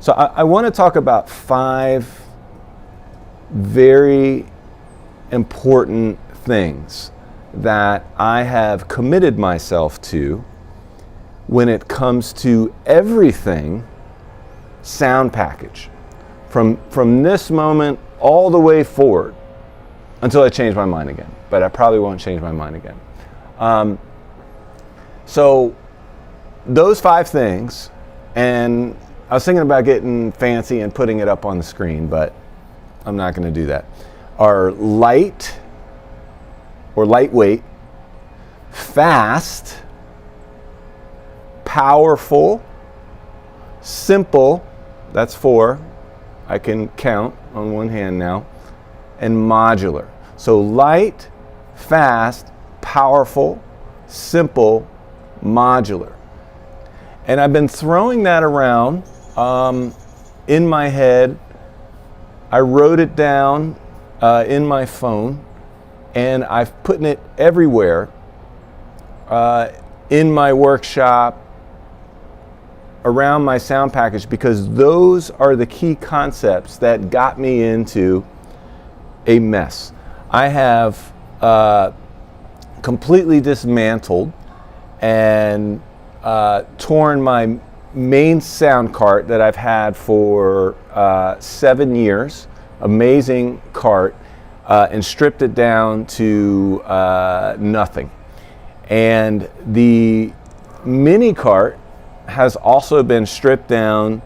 So I want to talk about 5 very important things that I have committed myself to when it comes to everything sound package. From this moment all the way forward until I change my mind again. But I probably won't change my mind again. So those 5 things, and I was thinking about getting fancy and putting it up on the screen, but I'm not going to do that, are light or lightweight, fast, powerful, simple, that's 4, I can count on one hand now, and modular. So light, fast, powerful, simple, modular. And I've been throwing that around in my head. I wrote it down in my phone, and I've put it everywhere in my workshop, around my sound package, because those are the key concepts that got me into a mess. I have completely dismantled and torn my main sound cart that I've had for 7 years, amazing cart, and stripped it down to nothing. And the mini cart has also been stripped down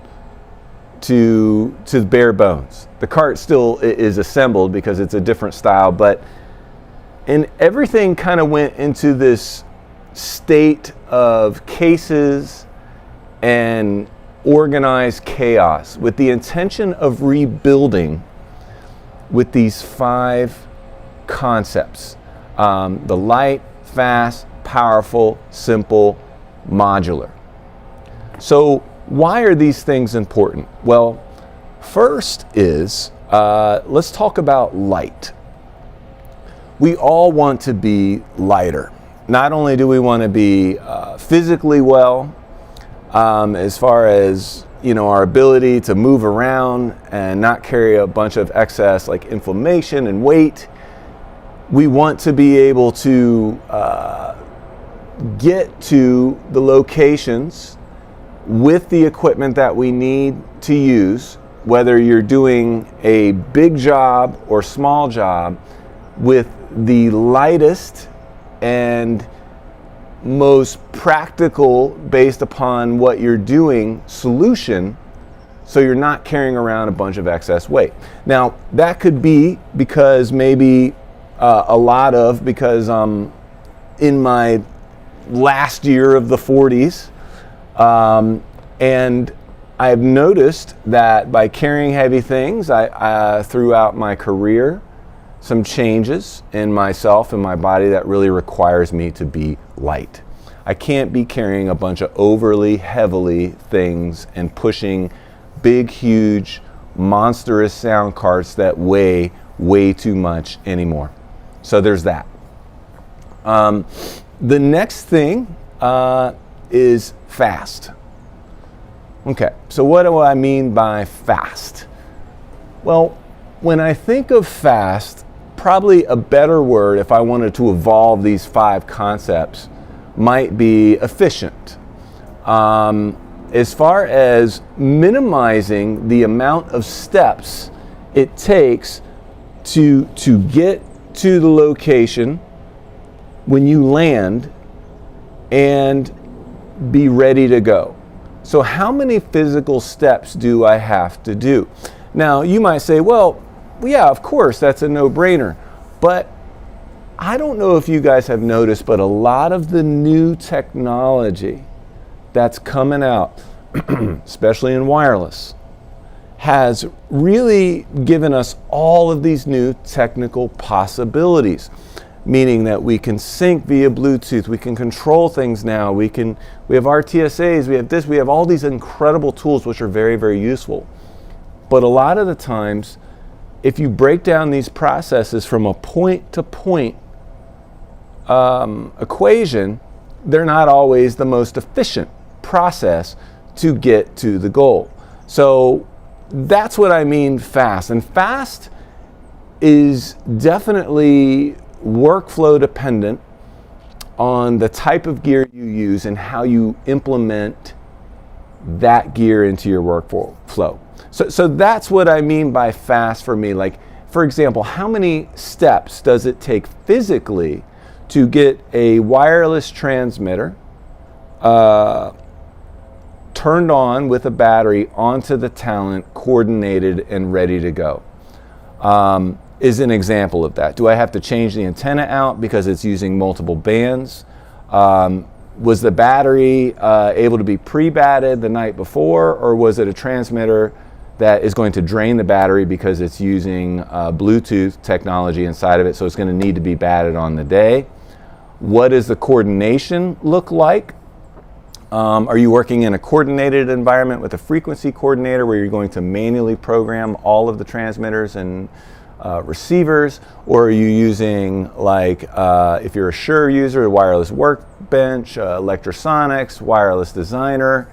to the bare bones. The cart still is assembled because it's a different style, and everything kind of went into this state of cases and organized chaos with the intention of rebuilding with these 5 concepts: the light, fast, powerful, simple, modular. So why are these things important? Well, first is, let's talk about light. We all want to be lighter. Not only do we want to be physically well, as far as our ability to move around and not carry a bunch of excess like inflammation and weight, we want to be able to get to the locations with the equipment that we need to use, whether you're doing a big job or small job, with the lightest and most practical, based upon what you're doing, solution, so you're not carrying around a bunch of excess weight. Now, that could be because maybe because in my last year of the 40s, and I've noticed that by carrying heavy things, I throughout my career, some changes in myself and my body that really requires me to be light. I can't be carrying a bunch of overly heavily things and pushing big, huge, monstrous sound carts that weigh way too much anymore. So there's that. The next thing is fast. Okay, so what do I mean by fast? Well, when I think of fast, probably a better word, if I wanted to evolve these 5 concepts, might be efficient. As far as minimizing the amount of steps it takes to get to the location when you land and be ready to go. So how many physical steps do I have to do? Now, you might say, well, yeah, of course, that's a no-brainer. But I don't know if you guys have noticed, but a lot of the new technology that's coming out, especially in wireless, has really given us all of these new technical possibilities, meaning that we can sync via Bluetooth, we can control things now, we have RTSAs, we have this, we have all these incredible tools which are very, very useful. But a lot of the times, if you break down these processes from a point-to-point equation, they're not always the most efficient process to get to the goal. So that's what I mean fast. And fast is definitely workflow dependent on the type of gear you use and how you implement that gear into your workflow. So that's what I mean by fast for me. Like, for example, how many steps does it take physically to get a wireless transmitter turned on with a battery onto the talent, coordinated and ready to go? Is an example of that. Do I have to change the antenna out because it's using multiple bands? Was the battery able to be pre-batted the night before, or was it a transmitter that is going to drain the battery because it's using Bluetooth technology inside of it, so it's going to need to be batted on the day? What does the coordination look like? Are you working in a coordinated environment with a frequency coordinator where you're going to manually program all of the transmitters and receivers, or are you using, like, if you're a Shure user, a wireless workbench, Electrosonics, wireless designer,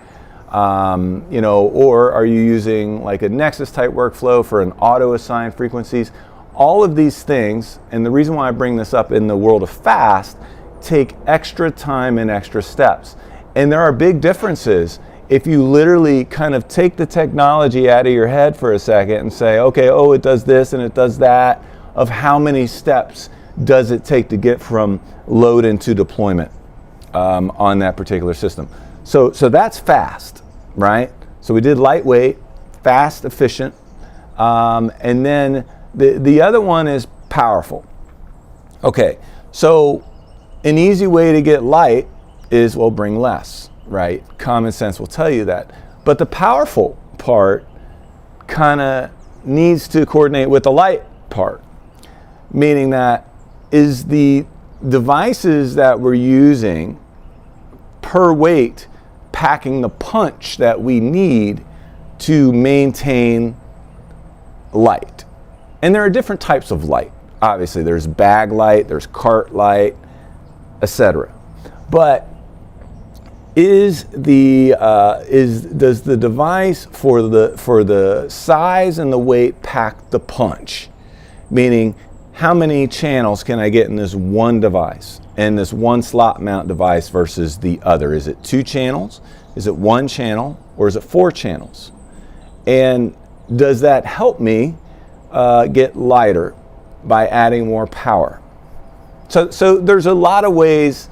or are you using like a Nexus type workflow for an auto assigned frequencies? All of these things, and the reason why I bring this up in the world of fast, take extra time and extra steps. And there are big differences if you literally kind of take the technology out of your head for a second and say, okay, oh, it does this and it does that, of how many steps does it take to get from load into deployment on that particular system. So that's fast, right? So we did lightweight, fast, efficient, and then the other one is powerful. Okay, so an easy way to get light is, well, bring less, right? Common sense will tell you that. But the powerful part kind of needs to coordinate with the light part, meaning that is the devices that we're using per weight packing the punch that we need to maintain light. And there are different types of light. Obviously, there's bag light, there's cart light, etc. But does the device for the size and the weight pack the punch? Meaning, how many channels can I get in this one device and this one slot mount device versus the other? Is it 2 channels? Is it 1 channel? Or is it 4 channels? And does that help me get lighter by adding more power? So there's a lot of ways.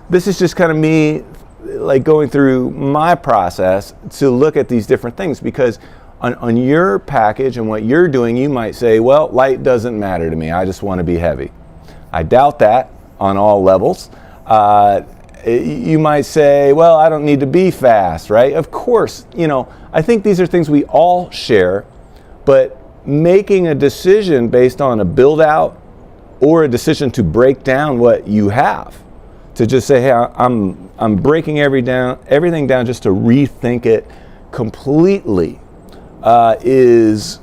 This is just kind of me like going through my process to look at these different things, because on your package and what you're doing, you might say, well, light doesn't matter to me. I just want to be heavy. I doubt that on all levels. You might say, well, I don't need to be fast, right? Of course, I think these are things we all share, but making a decision based on a build out or a decision to break down what you have, to just say, hey, I'm breaking everything down just to rethink it completely, is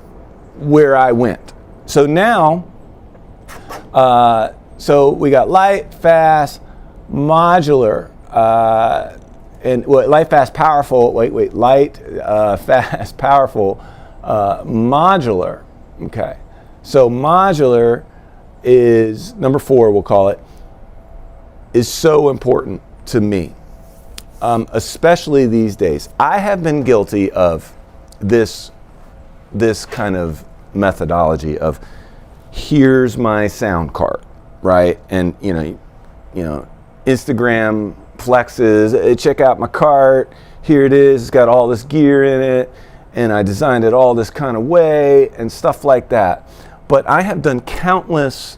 where I went. So now, so we got light, fast, modular, and light, fast, powerful. Light, fast, powerful, modular. Okay, so modular is number 4. We'll call it. Is so important to me, especially these days. I have been guilty of this kind of methodology of, here's my sound cart, right? And Instagram flexes, hey, check out my cart, here it is, it's got all this gear in it, and I designed it all this kind of way and stuff like that. But I have done countless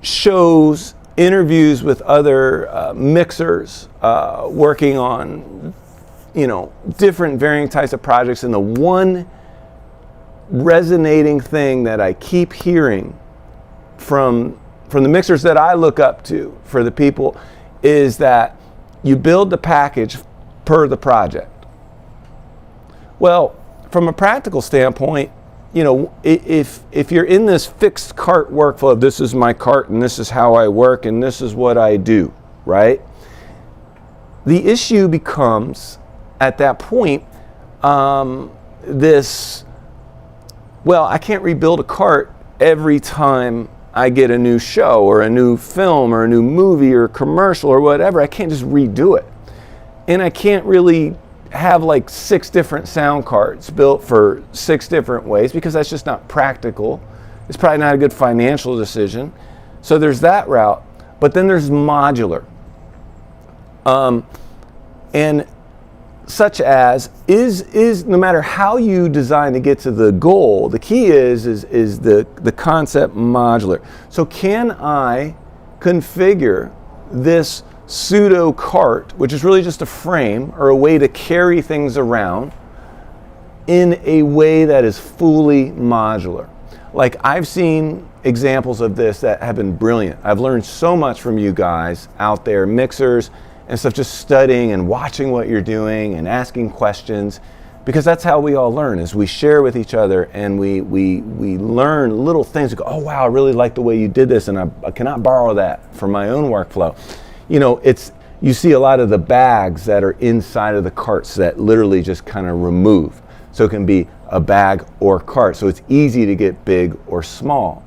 shows, interviews with other mixers, working on different varying types of projects, and the one resonating thing that I keep hearing from the mixers that I look up to, for the people, is that you build the package per the project. Well, from a practical standpoint, if you're in this fixed cart workflow, this is my cart and this is how I work and this is what I do, right? The issue becomes, at that point, this, well, I can't rebuild a cart every time I get a new show or a new film or a new movie or commercial or whatever. I can't just redo it. And I can't really have like 6 different sound carts built for 6 different ways, because that's just not practical. It's probably not a good financial decision. So there's that route. But then there's modular. And such as is no matter how you design to get to the goal, the key is the concept modular. So can I configure this pseudo cart, which is really just a frame or a way to carry things around, in a way that is fully modular? Like, I've seen examples of this that have been brilliant. I've learned so much from you guys out there, mixers and stuff, just studying and watching what you're doing and asking questions, because that's how we all learn, is we share with each other and we learn little things. We go, oh wow, I really like the way you did this, and I cannot borrow that for my own workflow. You know, you see a lot of the bags that are inside of the carts that literally just kind of remove. So it can be a bag or cart. So it's easy to get big or small.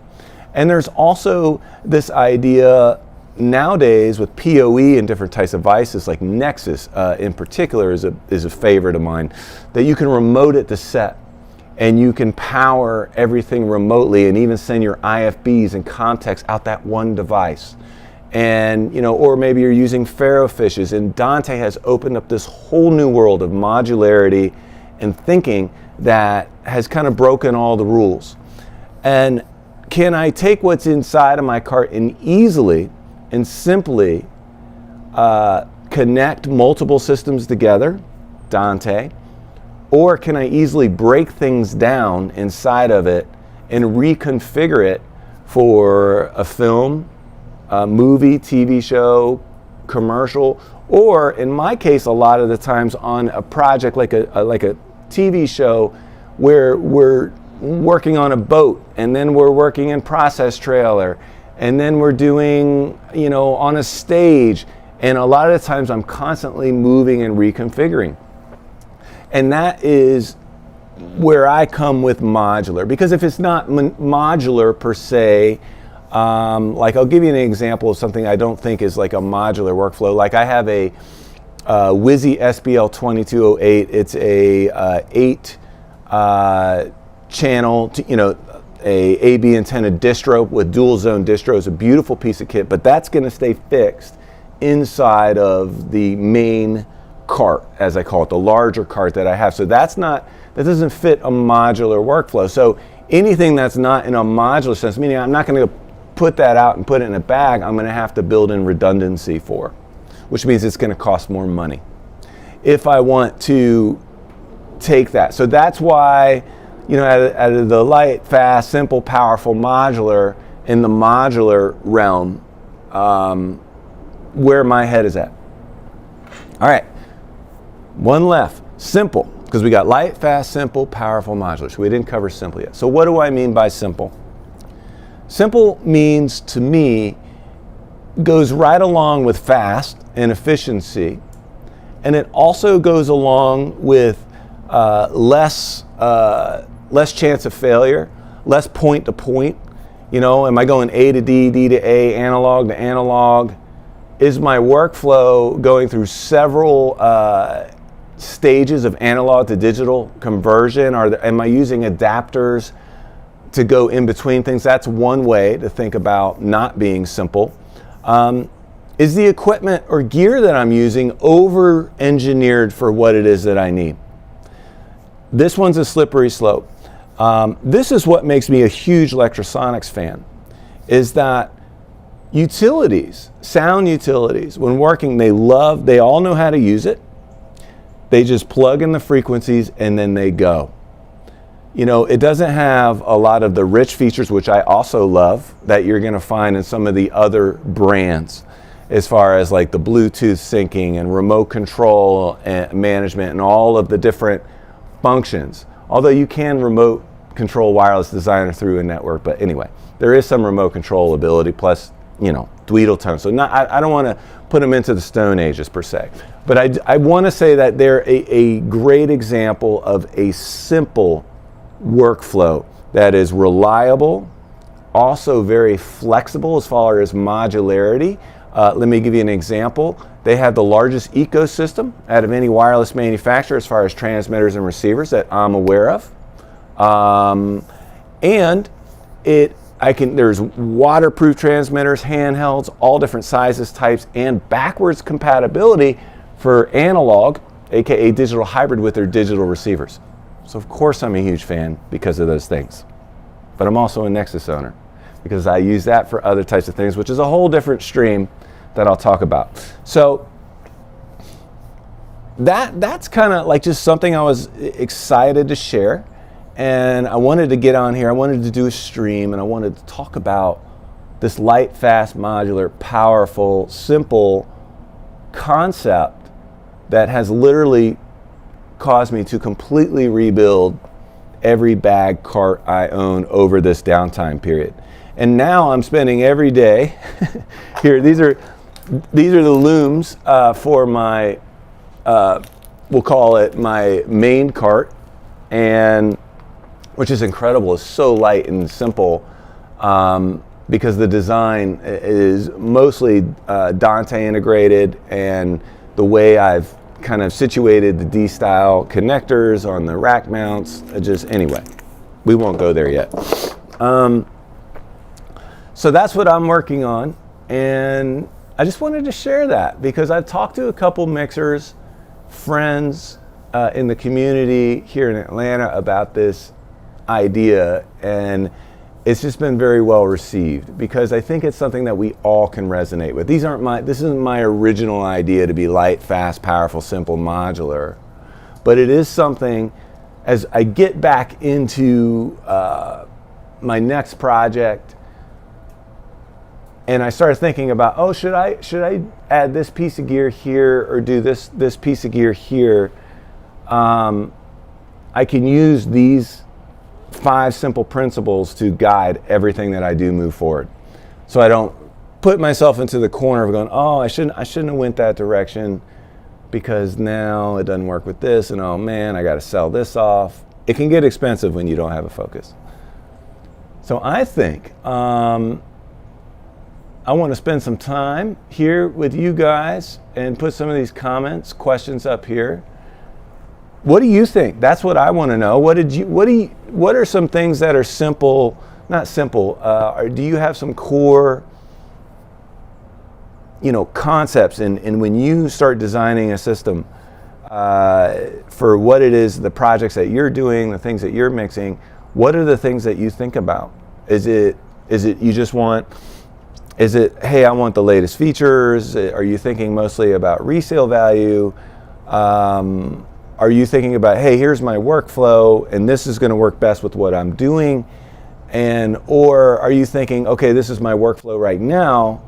And there's also this idea nowadays with PoE and different types of devices, like Nexus in particular is a favorite of mine, that you can remote it to set, and you can power everything remotely and even send your IFBs and contexts out that one device. And, you know, or maybe you're using Pharaoh fishes, and Dante has opened up this whole new world of modularity and thinking that has kind of broken all the rules. And can I take what's inside of my cart and easily and simply connect multiple systems together, Dante, or can I easily break things down inside of it and reconfigure it for a film, a movie, TV show, commercial, or in my case, a lot of the times on a project like a TV show where we're working on a boat, and then we're working in process trailer, and then we're doing, you know, on a stage, and a lot of the times I'm constantly moving and reconfiguring. And that is where I come with modular, because if it's not modular per se, like I'll give you an example of something I don't think is like a modular workflow. Like I have a Wizzy SBL 2208. It's a 8 channel, a AB antenna distro with dual zone distro. It's a beautiful piece of kit, but that's going to stay fixed inside of the main cart, as I call it, the larger cart that I have. So that doesn't fit a modular workflow. So anything that's not in a modular sense, meaning I'm not going to put that out and put it in a bag, I'm going to have to build in redundancy for, which means it's going to cost more money if I want to take that. So that's why, out of the light, fast, simple, powerful, modular, in the modular realm, where my head is at. All right, one left, simple, because we got light, fast, simple, powerful, modular. So we didn't cover simple yet. So what do I mean by simple? Simple means, to me, goes right along with fast and efficiency, and it also goes along with less chance of failure, less point to point. Am I going A to D, D to A, analog to analog? Is my workflow going through several stages of analog to digital conversion? Am I using adapters to go in between things? That's one way to think about not being simple. Is the equipment or gear that I'm using over-engineered for what it is that I need? This one's a slippery slope. This is what makes me a huge electrosonics fan, is that utilities, sound utilities, when working, they all know how to use it. They just plug in the frequencies and then they go. It doesn't have a lot of the rich features, which I also love, that you're going to find in some of the other brands, as far as like the Bluetooth syncing and remote control and management and all of the different functions. Although you can remote control wireless designer through a network, but anyway, there is some remote control ability, plus, Dweedletone. So I don't want to put them into the Stone Ages per se, but I want to say that they're a great example of a simple workflow that is reliable, also very flexible as far as modularity. Let me give you an example. They have the largest ecosystem out of any wireless manufacturer as far as transmitters and receivers that I'm aware of. And there's waterproof transmitters, handhelds, all different sizes, types, and backwards compatibility for analog, aka digital hybrid, with their digital receivers. So of course I'm a huge fan because of those things. But I'm also a Nexus owner because I use that for other types of things, which is a whole different stream that I'll talk about. So that's kind of like just something I was excited to share. And I wanted to get on here, I wanted to do a stream, and I wanted to talk about this light, fast, modular, powerful, simple concept that has literally caused me to completely rebuild every bag cart I own over this downtime period. And now I'm spending every day here. These are the looms for my, we'll call it my main cart, and which is incredible. It's so light and simple because the design is mostly Dante integrated, and the way I've kind of situated the D-style connectors on the rack mounts, anyway, we won't go there yet. So that's what I'm working on, and I just wanted to share that because I've talked to a couple mixers, friends in the community here in Atlanta about this idea, and it's just been very well received because I think it's something that we all can resonate with. This isn't my original idea to be light, fast, powerful, simple, modular, but it is something as I get back into my next project and I started thinking about, should I add this piece of gear here or do this piece of gear here? I can use these 5 simple principles to guide everything that I do move forward. So I don't put myself into the corner of going, I shouldn't have went that direction because now it doesn't work with this, and oh man, I got to sell this off. It can get expensive when you don't have a focus. So I think I want to spend some time here with you guys and put some of these questions up here. What do you think? That's what I want to know. What are some things that are simple, not simple, or do you have some core, concepts and when you start designing a system for what it is, the projects that you're doing, the things that you're mixing, what are the things that you think about? Is it you just want, hey, I want the latest features? Are you thinking mostly about resale value? Are you thinking about, hey, here's my workflow and this is going to work best with what I'm doing? Or are you thinking, okay, this is my workflow right now,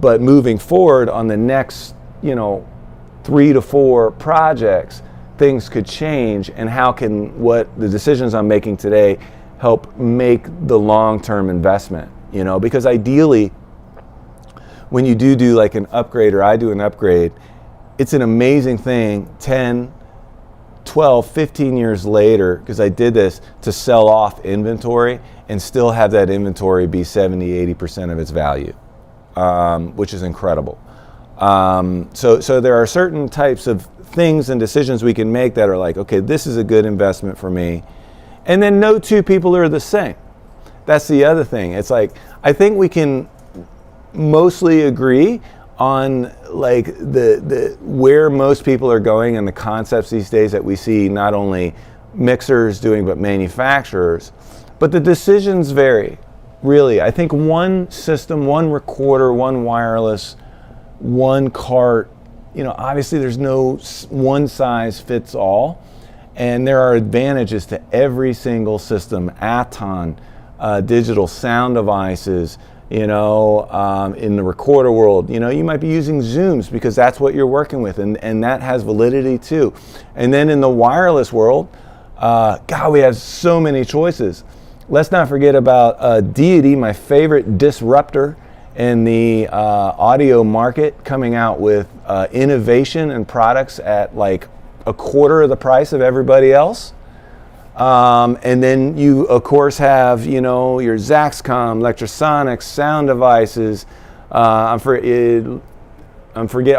but moving forward on the next, 3 to 4 projects, things could change, and how can what the decisions I'm making today help make the long-term investment? Because ideally, when you do like an upgrade, or I do an upgrade, it's an amazing thing 10, 12, 15 years later, because I did this to sell off inventory and still have that inventory be 70, 80% of its value, which is incredible. So there are certain types of things and decisions we can make that are like, okay, this is a good investment for me. And then no two people are the same. That's the other thing. It's like, I think we can mostly agree on like the where most people are going and the concepts these days that we see, not only mixers doing, but manufacturers. But the decisions vary, really. I think one system, one recorder, one wireless, one cart, obviously there's no one size fits all. And there are advantages to every single system, Aton, digital sound devices, in the recorder world, you might be using Zooms because that's what you're working with, and that has validity too. And then in the wireless world, God, we have so many choices. Let's not forget about Deity, my favorite disruptor in the audio market, coming out with innovation and products at like a quarter of the price of everybody else. And then you, of course, have, you know, your Zaxcom, Lectrosonics, sound devices. Oh,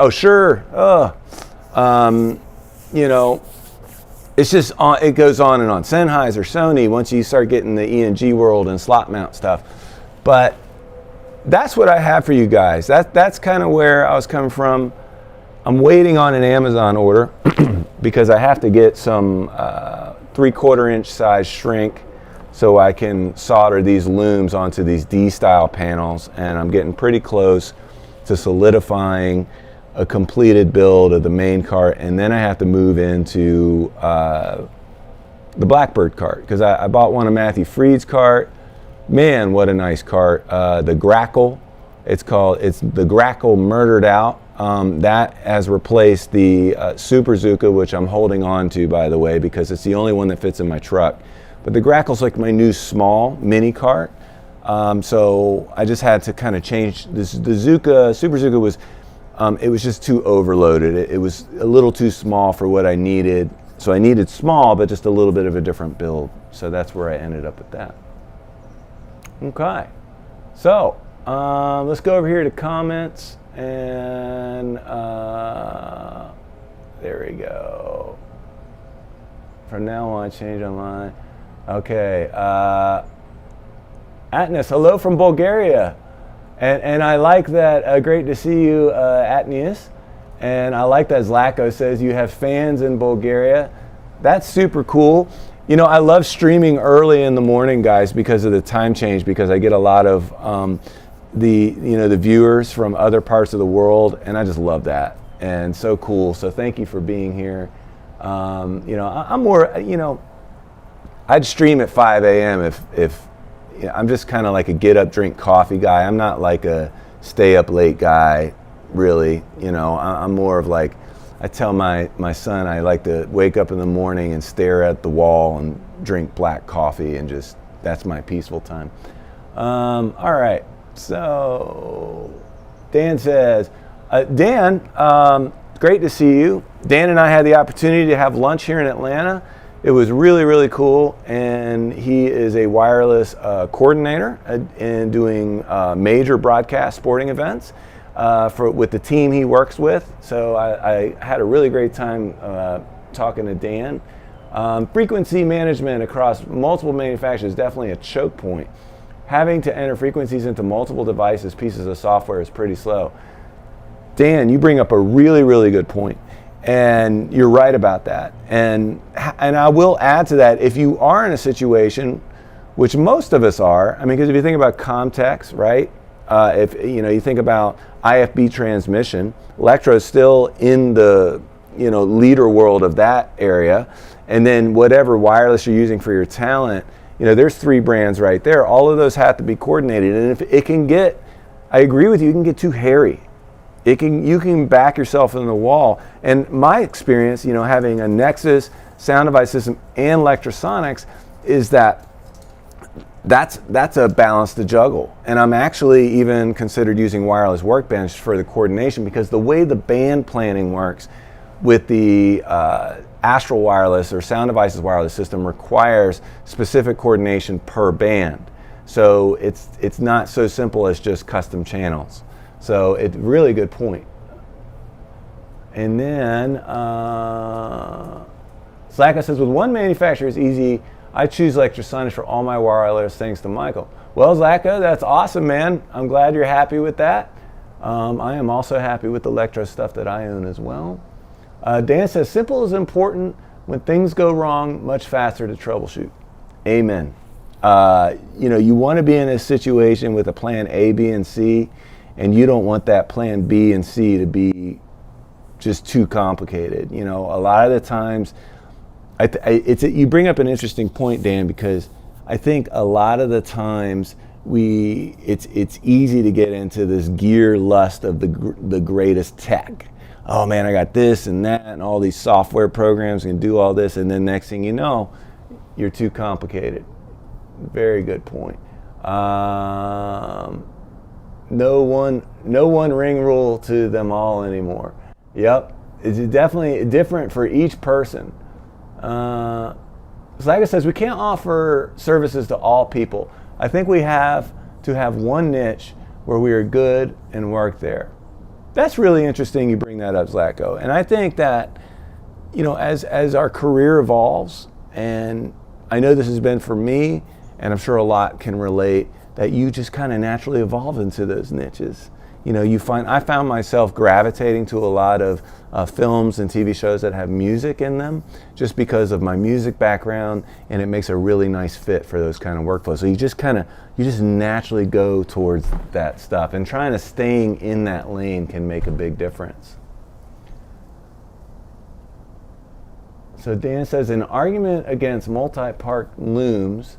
sure. You know, it's just it goes on and on. Sennheiser, Sony, once you start getting the ENG world and slot mount stuff. But that's what I have for you guys. That's kind of where I was coming from. I'm waiting on an Amazon order because I have to get some 3/4 inch size shrink so I can solder these looms onto these D-style panels, and I'm getting pretty close to solidifying a completed build of the main cart, and then I have to move into the Blackbird cart, because I bought one of Matthew Freed's cart. Man, what a nice cart. The Grackle, it's the Grackle Murdered Out. That has replaced the Super Zuka, which I'm holding on to, by the way, because it's the only one that fits in my truck. But the Grackle's like my new small mini cart. So I just had to kind of change this. The Zuka, Super Zuka was, it was just too overloaded. It was a little too small for what I needed. So I needed small, but just a little bit of a different build. So that's where I ended up with that. Okay. So let's go over here to comments. And there we go. From now on, change online. Okay. Atnas, hello from Bulgaria. And I like that. Great to see you, Atnius. And I like that Zlatko says you have fans in Bulgaria. That's super cool. You know, I love streaming early in the morning, guys, because of the time change, because I get a lot of the viewers from other parts of the world, and I just love that. And so cool. So thank you for being here. You know, I'm more, you know, I'd stream at 5 a.m. if you know, I'm just kind of like a get up, drink coffee guy. I'm not like a stay up late guy, really. You know, I'm more of like, I tell my son I like to wake up in the morning and stare at the wall and drink black coffee, and just, that's my peaceful time. All right, so Dan says, Dan, great to see you. Dan and I had the opportunity to have lunch here in Atlanta. It was really, really cool, and he is a wireless coordinator and doing major broadcast sporting events with the team he works with. So I had a really great time talking to Dan. Frequency management across multiple manufacturers is definitely a choke point. Having to enter frequencies into multiple devices, pieces of software, is pretty slow. Dan, you bring up a really, really good point. And you're right about that. And I will add to that, if you are in a situation, which most of us are, I mean, because if you think about Comtex, right? If you know, you think about IFB transmission, Electro is still in the, you know, leader world of that area. And then whatever wireless you're using for your talent, you know, there's 3 brands right there. All of those have to be coordinated. And if it can get, I agree with you, it can get too hairy. You can back yourself in the wall. And my experience, you know, having a Nexus sound device system and Lectrosonics, is that's a balance to juggle. And I'm actually even considered using Wireless Workbench for the coordination, because the way the band planning works with the Astral Wireless or Sound Devices wireless system requires specific coordination per band. So it's not so simple as just custom channels. So it's really good point. And then Slacka says, with one manufacturer it's easy. I choose Lectrosonics for all my wireless, thanks to Michael. Well, Zlaka, that's awesome, man. I'm glad you're happy with that. I am also happy with the Electro stuff that I own as well. Dan says, simple is important. When things go wrong, much faster to troubleshoot. Amen. You know, you want to be in a situation with a plan A, B, and C, and you don't want that plan B and C to be just too complicated. You know, a lot of the times, you bring up an interesting point, Dan, because I think a lot of the times it's easy to get into this gear lust of the greatest tech. Oh man, I got this and that and all these software programs can do all this, and then next thing you know, you're too complicated. Very good point. no one ring rule to them all anymore. Yep, it's definitely different for each person. So like I says, we can't offer services to all people. I think we have to have one niche where we are good and work there. That's really interesting you bring that up, Zlatko. And I think that, as our career evolves, and I know this has been for me, and I'm sure a lot can relate, that you just kind of naturally evolve into those niches. I found myself gravitating to a lot of films and TV shows that have music in them just because of my music background, and it makes a really nice fit for those kind of workflows. So you just naturally go towards that stuff, and trying to staying in that lane can make a big difference. So Dan says, an argument against multi-part looms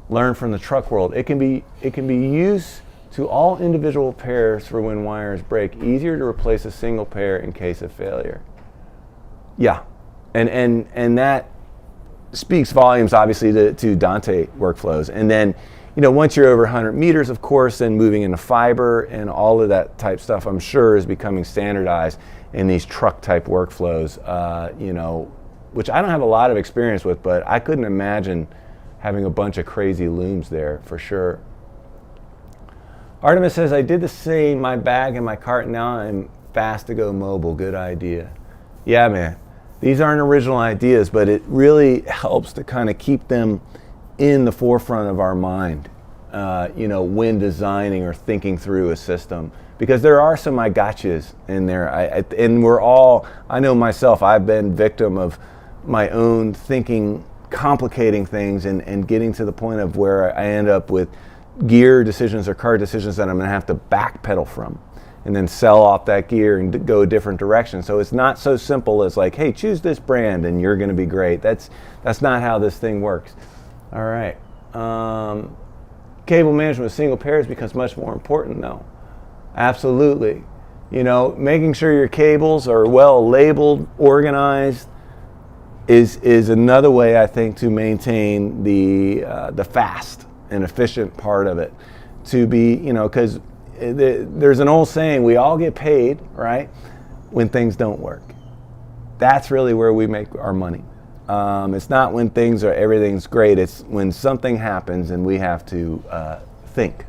learned from the truck world. It can be used to all individual pairs for when wires break. Easier to replace a single pair in case of failure. Yeah, and that speaks volumes, obviously, to Dante workflows. And then, once you're over 100 meters, of course, then moving into fiber and all of that type stuff, I'm sure is becoming standardized in these truck type workflows. Which I don't have a lot of experience with, but I couldn't imagine having a bunch of crazy looms there for sure. Artemis says, I did the same, my bag and my cart, now I'm fast to go mobile. Good idea. Yeah, man. These aren't original ideas, but it really helps to kind of keep them in the forefront of our mind, when designing or thinking through a system. Because there are some I gotchas in there. I know myself, I've been victim of my own thinking, complicating things and getting to the point of where I end up with gear decisions or car decisions that I'm going to have to backpedal from and then sell off that gear and go a different direction. So it's not so simple as like, hey, choose this brand and you're going to be great. That's not how this thing works. All right. Cable management with single pairs becomes much more important though. Absolutely. Making sure your cables are well labeled, organized is another way, I think, to maintain the fast and efficient part of it. To be, because there's an old saying, we all get paid, right, when things don't work. That's really where we make our money. It's not when everything's great. It's when something happens and we have to think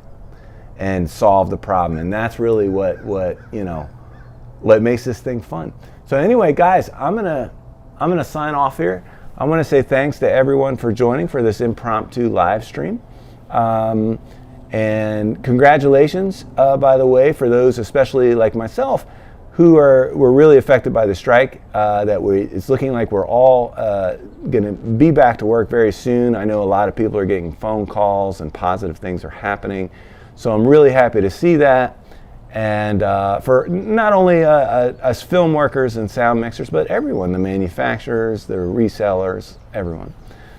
and solve the problem. And that's really what makes this thing fun. So anyway, guys, I'm gonna sign off here. I want to say thanks to everyone for joining for this impromptu live stream. And congratulations, by the way, for those, especially like myself, who were really affected by the strike. It's looking like we're all going to be back to work very soon. I know a lot of people are getting phone calls and positive things are happening. So I'm really happy to see that. And for not only us film workers and sound mixers, but everyone, the manufacturers, the resellers, everyone.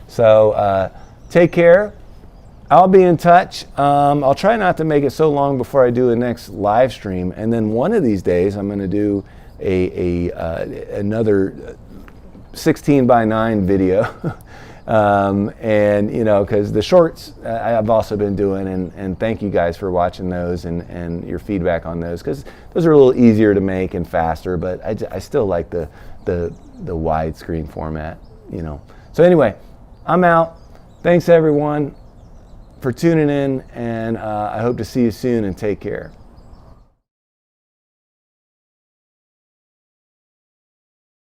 So take care. I'll be in touch. I'll try not to make it so long before I do the next live stream. And then one of these days, I'm going to do another 16:9 video. And because the shorts I've also been doing, and thank you guys for watching those and your feedback on those, because those are a little easier to make and faster, but I still like the widescreen format, So anyway, I'm out. Thanks everyone for tuning in, and I hope to see you soon, and take care.